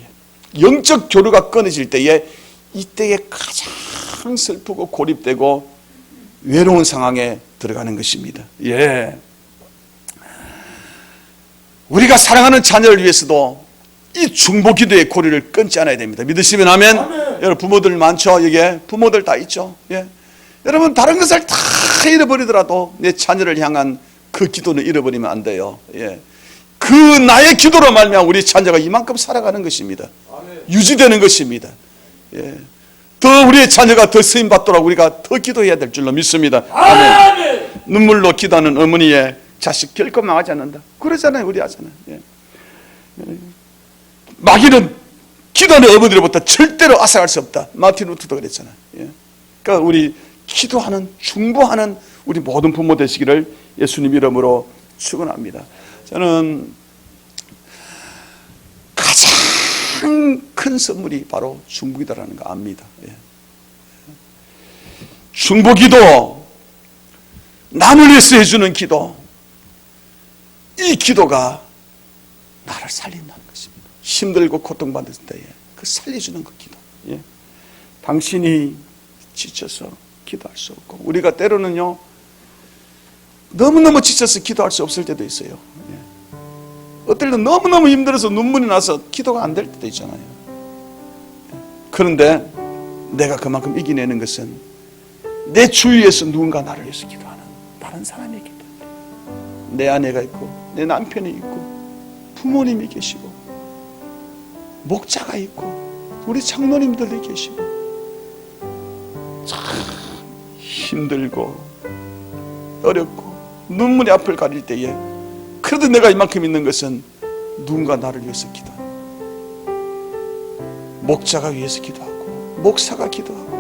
영적 교류가 끊어질 때에, 이때에 가장 슬프고 고립되고 외로운 상황에 들어가는 것입니다. 예. 우리가 사랑하는 자녀를 위해서도 이 중보 기도의 고리를 끊지 않아야 됩니다. 믿으시면 아멘. 여러분 부모들 많죠? 여기에 부모들 다 있죠. 예. 여러분 다른 것을 다 잃어버리더라도 내 자녀를 향한 그 기도는 잃어버리면 안 돼요. 예. 그 나의 기도로 말미암아 우리 자녀가 이만큼 살아가는 것입니다. 유지되는 것입니다. 예. 더 우리의 자녀가 더 쓰임 받도록 우리가 더 기도해야 될 줄로 믿습니다. 아멘. 눈물로 기도하는 어머니의 자식 결코 망하지 않는다. 그러잖아요, 우리 하잖아요. 예. 마귀는 기도하는 어머니로부터 절대로 앗아갈 수 없다. 마틴 루터도 그랬잖아요. 예. 그러니까 우리 기도하는, 중보하는 우리 모든 부모 되시기를 예수님 이름으로 축원합니다. 저는 가장 큰 선물이 바로 중보기도라는 거 압니다. 예. 중보기도, 남을 위해서 해주는 기도, 이 기도가 나를 살린다는 것입니다. 힘들고 고통받을 때에 그 살려주는 그 기도. 예. 당신이 지쳐서 기도할 수 없고, 우리가 때로는요 너무너무 지쳐서 기도할 수 없을 때도 있어요. 예. 어떨 때 너무너무 힘들어서 눈물이 나서 기도가 안 될 때도 있잖아요. 예. 그런데 내가 그만큼 이겨내는 것은 내 주위에서 누군가 나를 위해서 기도하는 다른 사람이 있기 때문에. 내 아내가 있고 내 남편이 있고 부모님이 계시고 목자가 있고 우리 장로님들도 계시고, 참 힘들고 어렵고 눈물이 앞을 가릴 때에 그래도 내가 이만큼 있는 것은 누군가 나를 위해서 기도하고, 목자가 위해서 기도하고 목사가 기도하고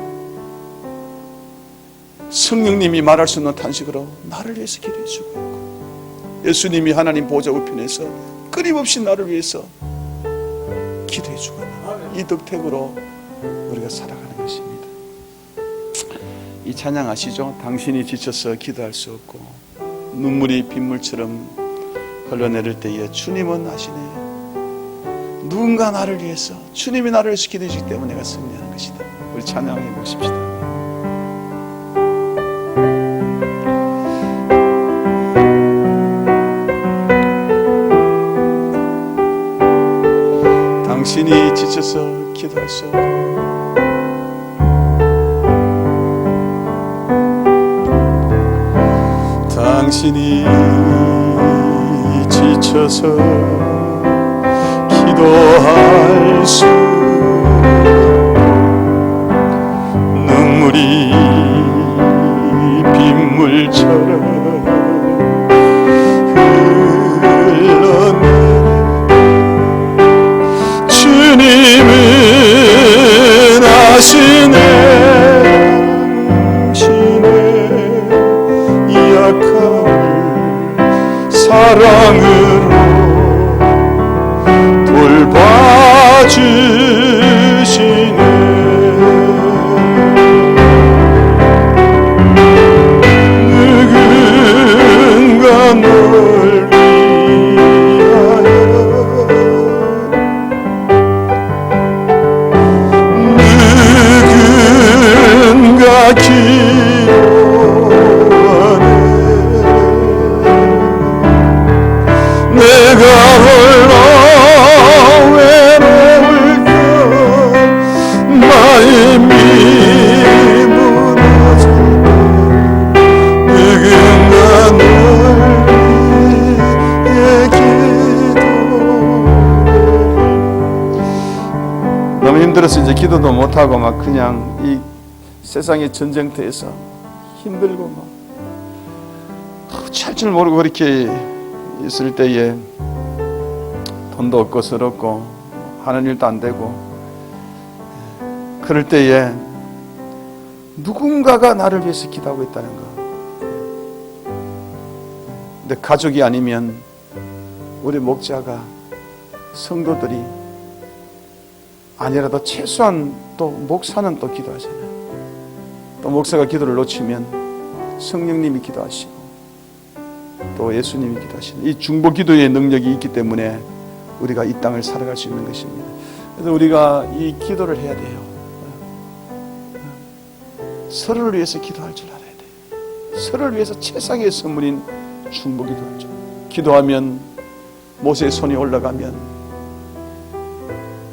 성령님이 말할 수 없는 탄식으로 나를 위해서 기도해 주고 있고, 예수님이 하나님 보좌 우편에서 끊임없이 나를 위해서 기도해 주고 있는 이 덕택으로 우리가 살아가는 것입니다. 이 찬양 아시죠? 당신이 지쳐서 기도할 수 없고 눈물이 빗물처럼 흘러내릴 때에 주님은 아시네. 누군가 나를 위해서, 주님이 나를 위해서 기도해 주기 때문에 내가 승리하는 것이다. 우리 찬양해 보십시다. 당신이 지쳐서 기도할 수 없고 당신이 지쳐서 기도할 수 눈물이 빗물처럼 주님은 아시네. 당신의 약함을 사랑으로 돌봐주시네. 누군가 널 기도하네. 내가 홀로 외로울까 마음이 무너질까 누군가 널 위해 기도. 너무 힘들어서 이제 기도도 못하고 막 그냥 이 세상의 전쟁터에서 힘들고 뭐 찰 줄 모르고 그렇게 있을 때에 돈도 없고 서럽고 하는 일도 안 되고 그럴 때에 누군가가 나를 위해서 기도하고 있다는 거. 근데 가족이 아니면 우리 목자가, 성도들이 아니라도 최소한 또 목사는 또 기도하잖아요. 또 목사가 기도를 놓치면 성령님이 기도하시고 또 예수님이 기도하시는 이 중보 기도의 능력이 있기 때문에 우리가 이 땅을 살아갈 수 있는 것입니다. 그래서 우리가 이 기도를 해야 돼요. 서로를 위해서 기도할 줄 알아야 돼요. 서로를 위해서 최상의 선물인 중보기도 하죠. 기도하면 모세의 손이 올라가면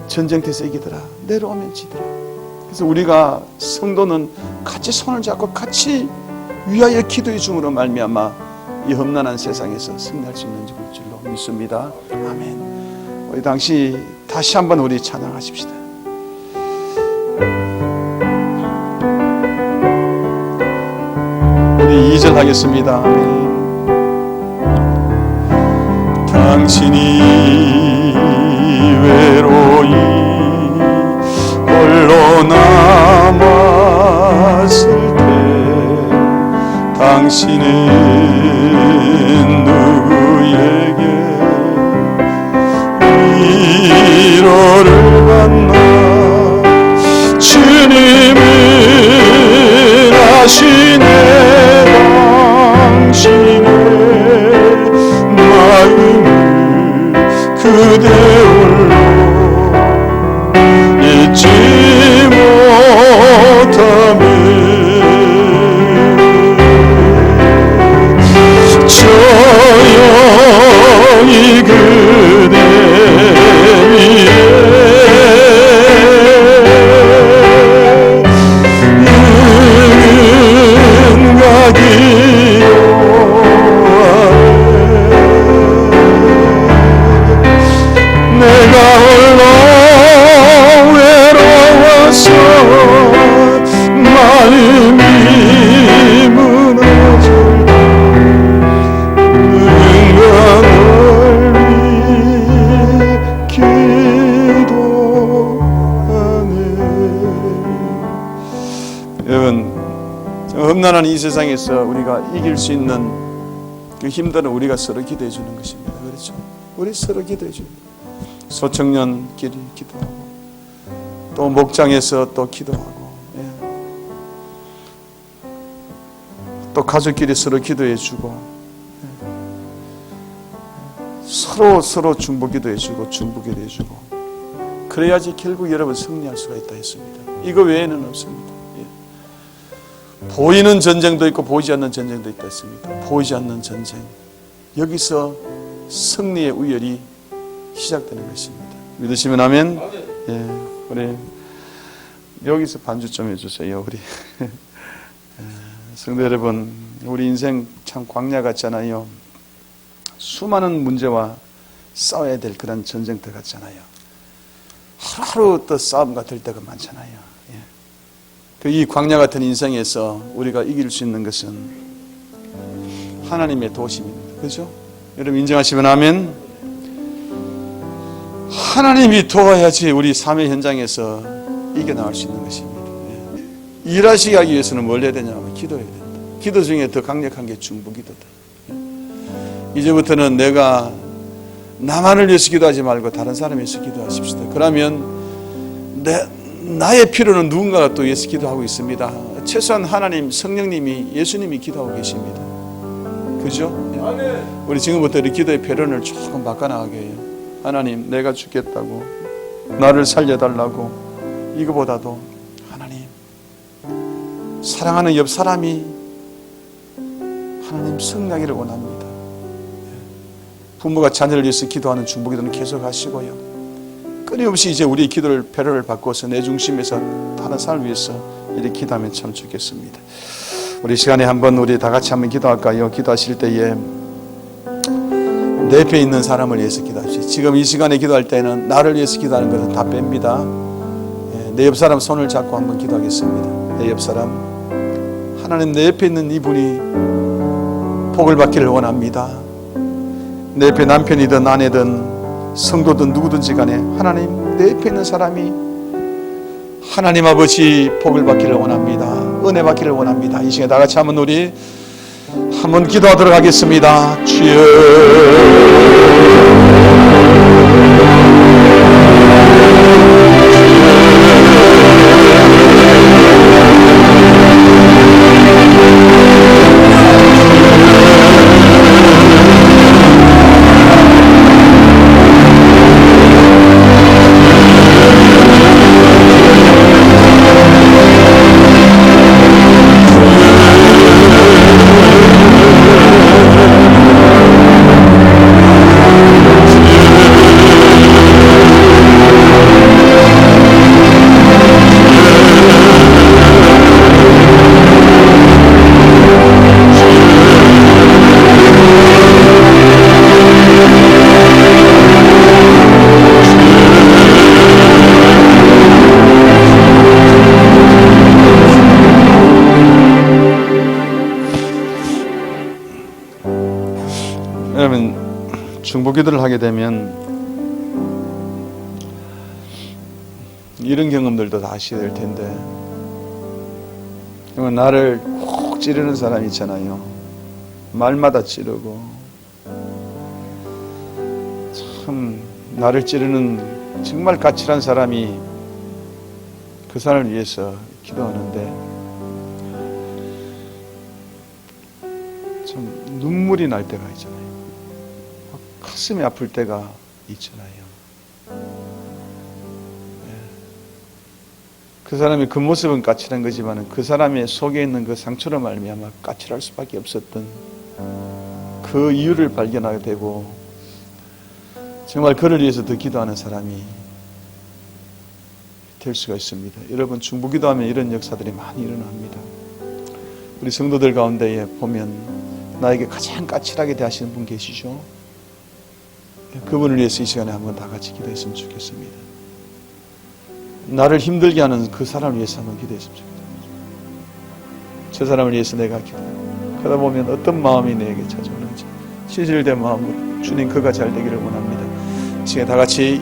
전쟁터에서 이기더라, 내려오면 지더라. 그래서 우리가 성도는 같이 손을 잡고 같이 위하여 기도해 줌으로 말미암아 이 험난한 세상에서 승리할 수 있는 줄로 믿습니다. 아멘. 우리 다시 한번 우리 찬양하십시다. 우리 2절 하겠습니다. 아멘. 당신이 외로이 홀로 남았을 때 당신은 누구에게 위로를 받나. 주님은 아시네 당신의 마음을 그대 홀로 잊지 못하면 조용히 그대 위에 은가기요 내가 홀로 외로워서 마음이 무너질다 누군가 널 위해 기도하네. 여러분, 험난한 이 세상에서 우리가 이길 수 있는 그 힘들은 우리가 서로 기도해 주는 것입니다. 그렇죠? 우리 서로 기도해 주는 거예요. 소청년끼리 기도하고 또 목장에서 또 기도하고 또 가족끼리 서로 기도해 주고 서로 중보 기도해 주고 중보 기도해 주고 그래야지 결국 여러분 승리할 수가 있다 했습니다. 이거 외에는 없습니다. 보이는 전쟁도 있고 보이지 않는 전쟁도 있다 했습니다. 보이지 않는 전쟁, 여기서 승리의 우열이 시작되는 것입니다. 믿으시면 아멘. 예, 우리 여기서 반주 좀 해주세요. 우리 성도 여러분, 우리 인생 참 광야 같잖아요. 수많은 문제와 싸워야 될 그런 전쟁터 같잖아요. 하루하루 또 싸움과 될 때가 많잖아요. 예. 이 광야 같은 인생에서 우리가 이길 수 있는 것은 하나님의 도우심입니다. 그렇죠? 여러분 인정하시면 아멘. 하나님이 도와야지 우리 삶의 현장에서 이겨나갈 수 있는 것입니다. 예. 일하시기 하기 위해서는 뭘 해야 되냐면 기도해야 된다. 기도 중에 더 강력한 게 중보기도다. 예. 이제부터는 내가 나만을 위해서 기도하지 말고 다른 사람을 위해서 기도하십시다. 그러면 나의 필요는 누군가가 또 위해서 기도하고 있습니다. 최소한 하나님, 성령님이, 예수님이 기도하고 계십니다. 그죠? 예. 우리 지금부터 우리 기도의 패런을 조금 바꿔나가게 해요. 하나님, 내가 죽겠다고, 나를 살려달라고, 이거보다도 하나님, 사랑하는 옆 사람이 하나님 승리하기를 원합니다. 부모가 자녀를 위해서 기도하는 중보기도는 계속 하시고요. 끊임없이 이제 우리 기도를 배려를 바꿔서 내 중심에서 다른 사람을 위해서 이렇게 기도하면 참 좋겠습니다. 우리 시간에 한번 우리 다 같이 한번 기도할까요? 기도하실 때에 내 옆에 있는 사람을 위해서 기도하십시오. 지금 이 시간에 기도할 때는 나를 위해서 기도하는 것은 다 뺍니다. 내 옆 사람 손을 잡고 한번 기도하겠습니다. 내 옆 사람, 하나님, 내 옆에 있는 이분이 복을 받기를 원합니다. 내 옆에 남편이든 아내든 성도든 누구든지 간에 하나님, 내 옆에 있는 사람이 하나님 아버지 복을 받기를 원합니다. 은혜 받기를 원합니다. 이 시간에 다 같이 한번 우리 한번 기도하도록 하겠습니다. 주여 중보기도를 하게 되면 이런 경험들도 다 하시게 될 텐데, 나를 콕 찌르는 사람이 있잖아요. 말마다 찌르고 참 나를 찌르는 정말 까칠한 사람이 그 사람을 위해서 기도하는데 참 눈물이 날 때가 있잖아요. 가슴이 아플 때가 있잖아요. 그 사람의 그 모습은 까칠한 거지만 그 사람의 속에 있는 그 상처로 말미암아 까칠할 수밖에 없었던 그 이유를 발견하게 되고, 정말 그를 위해서 더 기도하는 사람이 될 수가 있습니다. 여러분, 중보기도하면 이런 역사들이 많이 일어납니다. 우리 성도들 가운데에 보면 나에게 가장 까칠하게 대하시는 분 계시죠? 그분을 위해서 이 시간에 한번 다 같이 기도했으면 좋겠습니다. 나를 힘들게 하는 그 사람을 위해서 한번 기도했으면 좋겠습니다. 저 사람을 위해서 내가 기도해요. 그러다 보면 어떤 마음이 내게 찾아오는지 진실된 마음으로 주님 그가 잘 되기를 원합니다. 지금 다 같이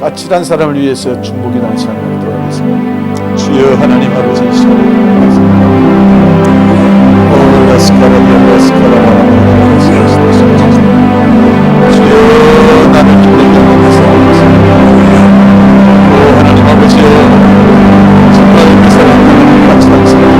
까칠한 사람을 위해서 중보기도하는 시간을 들어가겠습니다. 주여 하나님 아버지, 이 시간에 주여 나를 힘들게 하는 하나님 아버지, 정말 그 사람을 까칠한 사람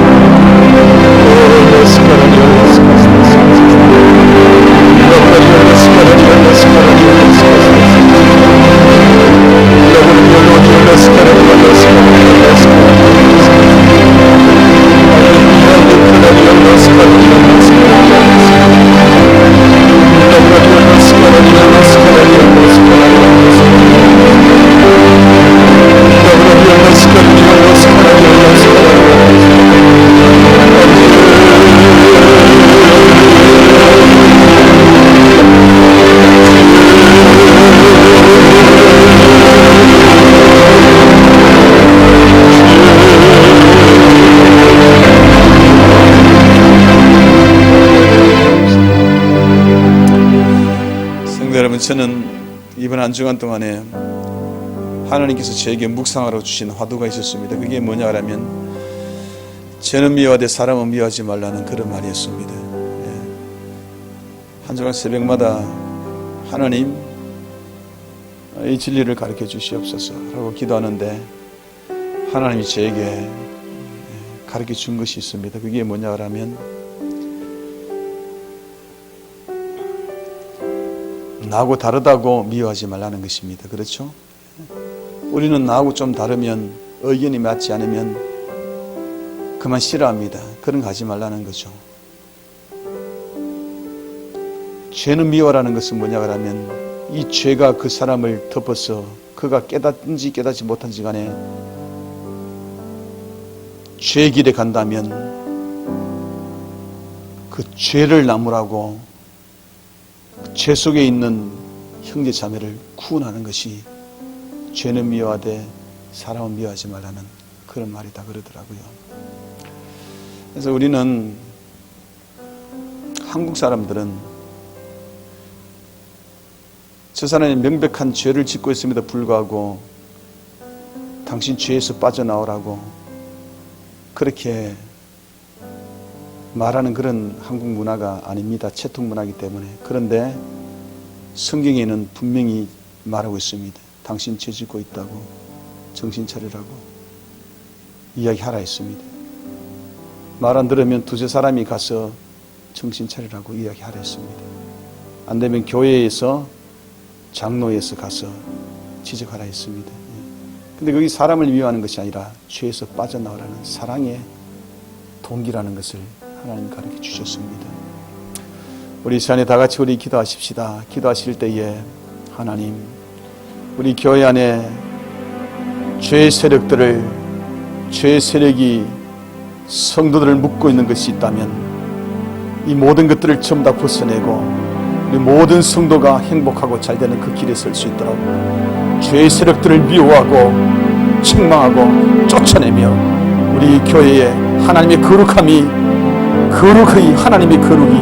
저는 이번 한 주간 동안에 하나님께서 저에게 묵상하러 주신 화두가 있었습니다. 그게 뭐냐 하면 죄는 미워하되 사람은 미워하지 말라는 그런 말이었습니다. 한 주간 새벽마다 하나님 이 진리를 가르쳐 주시옵소서 라고 기도하는데 하나님이 저에게 가르쳐 준 것이 있습니다. 그게 뭐냐 하면 나하고 다르다고 미워하지 말라는 것입니다. 그렇죠? 우리는 나하고 좀 다르면, 의견이 맞지 않으면 그만 싫어합니다. 그런 거 하지 말라는 거죠. 죄는 미워라는 것은 뭐냐 하면 이 죄가 그 사람을 덮어서 그가 깨닫는지 깨닫지 못한지 간에 죄의 길에 간다면 그 죄를 나무라고 죄 속에 있는 형제 자매를 구원하는 것이 죄는 미워하되 사람은 미워하지 말라는 그런 말이다 그러더라고요. 그래서 우리는 한국 사람들은 저 사람이 명백한 죄를 짓고 있음에도 불구하고 당신 죄에서 빠져나오라고 그렇게 말하는 그런 한국 문화가 아닙니다. 채통 문화이기 때문에. 그런데 성경에는 분명히 말하고 있습니다. 당신 죄 짓고 있다고 정신 차리라고 이야기하라 했습니다. 말 안 들으면 두세 사람이 가서 정신 차리라고 이야기하라 했습니다. 안 되면 교회에서 장로에서 가서 지적하라 했습니다. 근데 거기 사람을 미워하는 것이 아니라 죄에서 빠져나오라는 사랑의 동기라는 것을 하나님 가르쳐 주셨습니다. 우리 시간에 다 같이 우리 기도하십시다. 기도하실 때에 하나님, 우리 교회 안에 죄의 세력이 성도들을 묶고 있는 것이 있다면 이 모든 것들을 전부 다 벗어내고 우리 모든 성도가 행복하고 잘되는 그 길에 설 수 있도록 죄의 세력들을 미워하고 책망하고 쫓아내며 우리 교회에 하나님의 거룩함이 하나님의 거룩이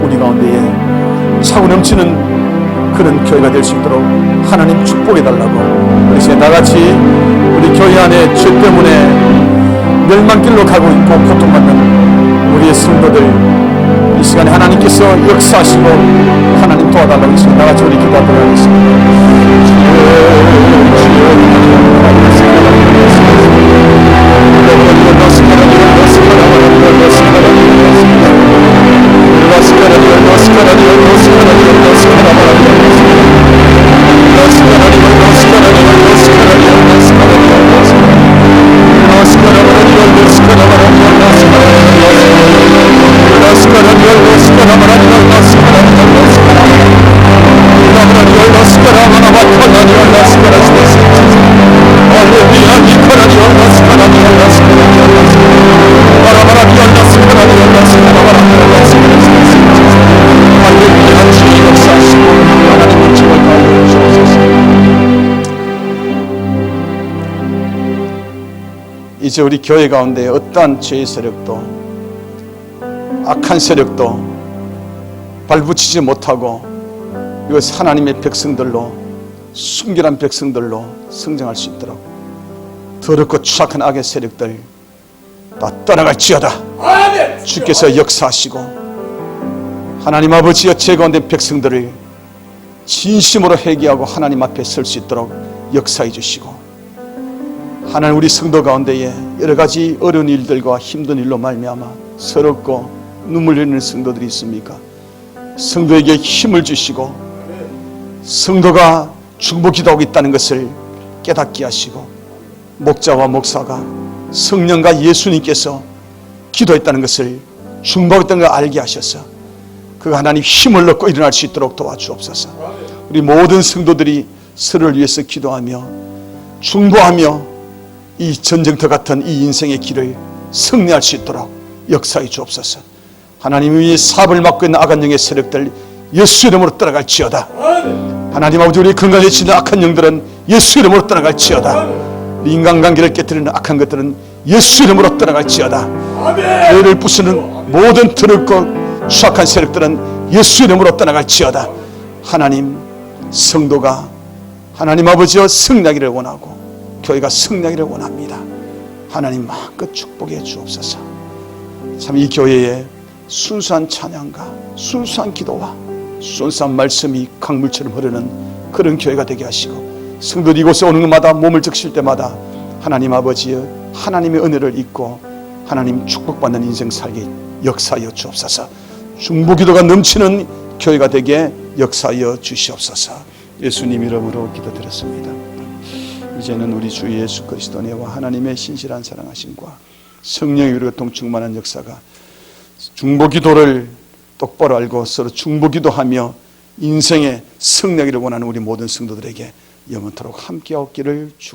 우리 가운데에 차고 넘치는 그런 교회가 될 수 있도록 하나님 축복해달라고, 우리 이제 나같이 우리 교회 안에 죄 때문에 멸망길로 가고 있고 고통받는 우리의 성도들, 이 시간에 하나님께서 역사하시고 하나님 도와달라고 이 시간 나같이 우리 기도하도록 하겠습니다. 이제 우리 교회 가운데 어떠한 죄의 세력도 악한 세력도 발붙이지 못하고 이것 하나님의 백성들로, 순결한 백성들로 성장할 수 있도록 더럽고 추악한 악의 세력들 다 떠나갈지어다. 주께서 역사하시고 하나님 아버지여 죄 가운데 백성들을 진심으로 회개하고 하나님 앞에 설 수 있도록 역사해 주시고, 하나님 우리 성도 가운데에 여러 가지 어려운 일들과 힘든 일로 말미암아 서럽고 눈물 흘리는 성도들이 있습니까? 성도에게 힘을 주시고 성도가 중보 기도하고 있다는 것을 깨닫게 하시고, 목자와 목사가 성령과 예수님께서 기도했다는 것을 중보했던 걸 알게 하셔서 그 하나님 힘을 얻고 일어날 수 있도록 도와주옵소서. 우리 모든 성도들이 서로를 위해서 기도하며 중보하며 이 전쟁터 같은 이 인생의 길을 승리할 수 있도록 역사해 주옵소서. 하나님이 사업을 맡고 있는 악한 영의 세력들 예수 이름으로 떠나갈지어다. 하나님 아버지, 우리 건강해지는 악한 영들은 예수 이름으로 떠나갈지어다. 우리 인간관계를 깨뜨리는 악한 것들은 예수 이름으로 떠나갈지어다. 교회를 부수는 모든 더럽고 추악한 세력들은 예수 이름으로 떠나갈지어다. 하나님, 성도가 하나님 아버지여 승리하기를 원하고 교회가 승리하기를 원합니다. 하나님 마음껏 축복해 주옵소서. 참 이 교회에 순수한 찬양과 순수한 기도와 순수한 말씀이 강물처럼 흐르는 그런 교회가 되게 하시고, 성도들이 이곳에 오는 것마다 몸을 적실 때마다 하나님 아버지여 하나님의 은혜를 잊고 하나님 축복받는 인생 살기 역사하여 주옵소서. 중보기도가 넘치는 교회가 되게 역사하여 주시옵소서. 예수님 이름으로 기도드렸습니다. 이제는 우리 주 예수 그리스도 은혜와 하나님의 신실한 사랑하심과 성령의 위로 동충만한 역사가 중보기도를 똑바로 알고 서로 중보기도하며 인생의 승리하기를 원하는 우리 모든 성도들에게 영원토록 함께하옵기를 축원합니다.